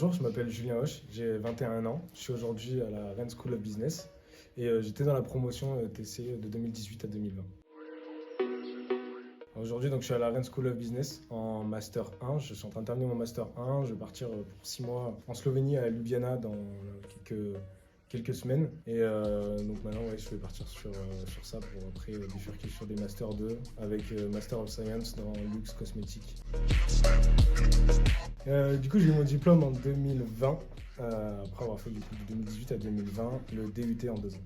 Bonjour, je m'appelle Julien Hoche, j'ai 21 ans, je suis aujourd'hui à la Rennes School of Business et j'étais dans la promotion TC de 2018 à 2020. Aujourd'hui, donc, je suis à la Rennes School of Business en Master 1, je suis en train de terminer mon Master 1, je vais partir pour 6 mois en Slovénie à Ljubljana dans quelques semaines et donc maintenant je vais partir sur ça pour après bifurquer sur des Master 2 avec Master of Science dans Luxe Cosmétique. Du coup, j'ai eu mon diplôme en 2020, après avoir fait du coup, de 2018 à 2020 le DUT en 2 ans.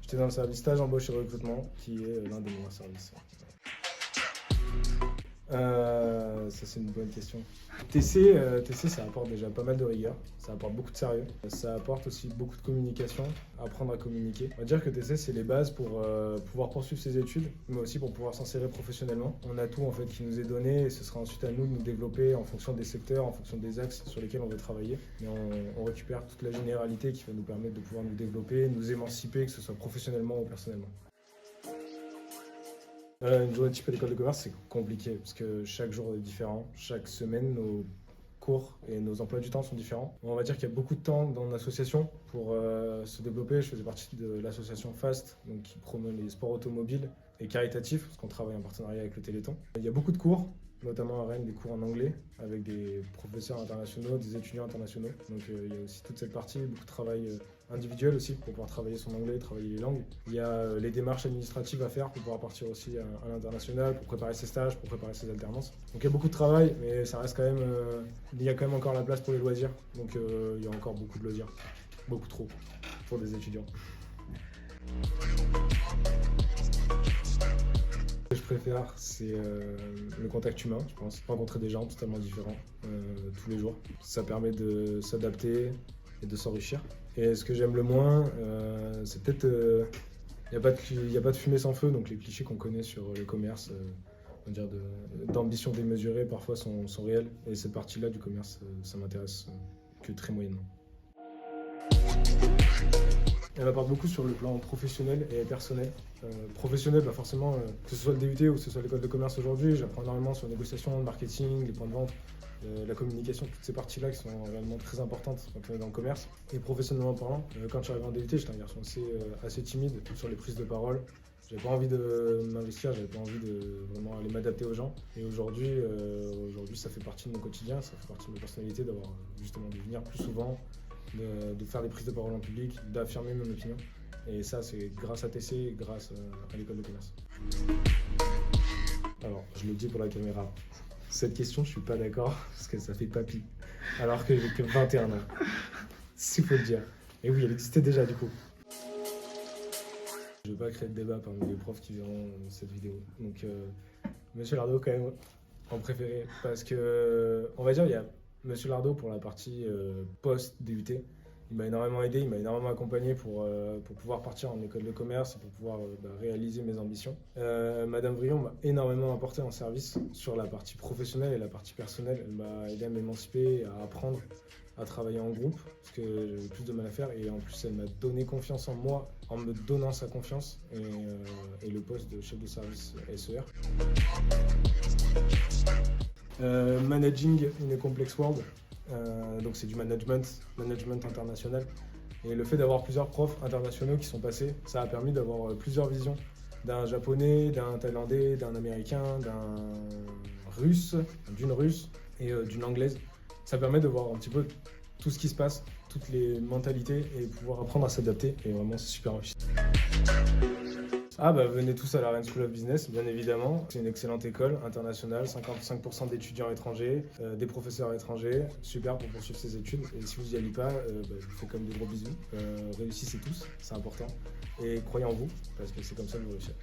J'étais dans le service stage, embauche et recrutement, qui est l'un des meilleurs services. Ça c'est une bonne question. TC, ça apporte déjà pas mal de rigueur, ça apporte beaucoup de sérieux, ça apporte aussi beaucoup de communication, apprendre à communiquer. On va dire que TC c'est les bases pour pouvoir poursuivre ses études, mais aussi pour pouvoir s'insérer professionnellement. On a tout en fait qui nous est donné et ce sera ensuite à nous de nous développer en fonction des secteurs, en fonction des axes sur lesquels on veut travailler. Mais on récupère toute la généralité qui va nous permettre de pouvoir nous développer, nous émanciper, que ce soit professionnellement ou personnellement. Une journée type à l'école de commerce, c'est compliqué parce que chaque jour est différent. Chaque semaine, nos cours et nos emplois du temps sont différents. On va dire qu'il y a beaucoup de temps dans l'association pour se développer. Je faisais partie de l'association FAST, donc qui promeut les sports automobiles et caritatifs, parce qu'on travaille en partenariat avec le Téléthon. Il y a beaucoup de cours, notamment à Rennes, des cours en anglais, avec des professeurs internationaux, des étudiants internationaux. Donc il y a aussi toute cette partie, beaucoup de travail individuel aussi, pour pouvoir travailler son anglais, travailler les langues. Il y a les démarches administratives à faire pour pouvoir partir aussi à l'international, pour préparer ses stages, pour préparer ses alternances. Donc il y a beaucoup de travail, mais ça reste quand même, il y a quand même encore la place pour les loisirs. Donc il y a encore beaucoup de loisirs, beaucoup trop, pour des étudiants. Ce que je préfère, c'est le contact humain, je pense. Rencontrer des gens totalement différents tous les jours. Ça permet de s'adapter et de s'enrichir. Et ce que j'aime le moins, c'est peut-être... Il n'y a pas de fumée sans feu, donc les clichés qu'on connaît sur le commerce, on va dire d'ambition démesurée, parfois sont réels. Et cette partie-là du commerce, ça m'intéresse que très moyennement. Elle apporte beaucoup sur le plan professionnel et personnel. Professionnel, forcément, que ce soit le DUT ou que ce soit l'école de commerce aujourd'hui, j'apprends énormément sur la négociation, le marketing, les points de vente, la communication, toutes ces parties-là qui sont réellement très importantes quand on est dans le commerce. Et professionnellement parlant, quand je suis arrivé en DUT, j'étais un garçon assez timide sur les prises de parole. J'avais pas envie de m'investir, j'avais pas envie de vraiment aller m'adapter aux gens. Et aujourd'hui, ça fait partie de mon quotidien, ça fait partie de ma personnalité d'avoir justement de venir plus souvent, de faire des prises de parole en public, d'affirmer mon opinion. Et ça, c'est grâce à TC, grâce à l'école de commerce. Alors, je le dis pour la caméra. Cette question, je suis pas d'accord, parce que ça fait papy, alors que j'ai que 21 ans. S'il faut le dire. Et oui, elle existait déjà, du coup. Je ne veux pas créer de débat parmi les profs qui verront cette vidéo. Donc, Monsieur Lardot, quand même, en préféré. Parce que, on va dire, il y a Monsieur Lardot pour la partie post-DUT. Il m'a énormément aidé, il m'a énormément accompagné pour pouvoir partir en école de commerce et pour pouvoir réaliser mes ambitions. Madame Vrion m'a énormément apporté en service sur la partie professionnelle et la partie personnelle. Elle m'a aidé à m'émanciper, à apprendre à travailler en groupe, parce que j'avais plus de mal à faire. Et en plus, elle m'a donné confiance en moi en me donnant sa confiance et le poste de chef de service SER. Managing in a complex world. Donc c'est du management international. Et le fait d'avoir plusieurs profs internationaux qui sont passés, ça a permis d'avoir plusieurs visions. D'un japonais, d'un thaïlandais, d'un américain, d'un russe, d'une russe et d'une anglaise. Ça permet de voir un petit peu tout ce qui se passe, toutes les mentalités et pouvoir apprendre à s'adapter. Et vraiment c'est super enrichissant. Venez tous à la Rennes School of Business, bien évidemment. C'est une excellente école internationale, 55% d'étudiants étrangers, des professeurs étrangers, super pour poursuivre ses études. Et si vous n'y allez pas, je vous fais comme des gros bisous. Réussissez tous, c'est important. Et croyez en vous, parce que c'est comme ça que vous réussirez.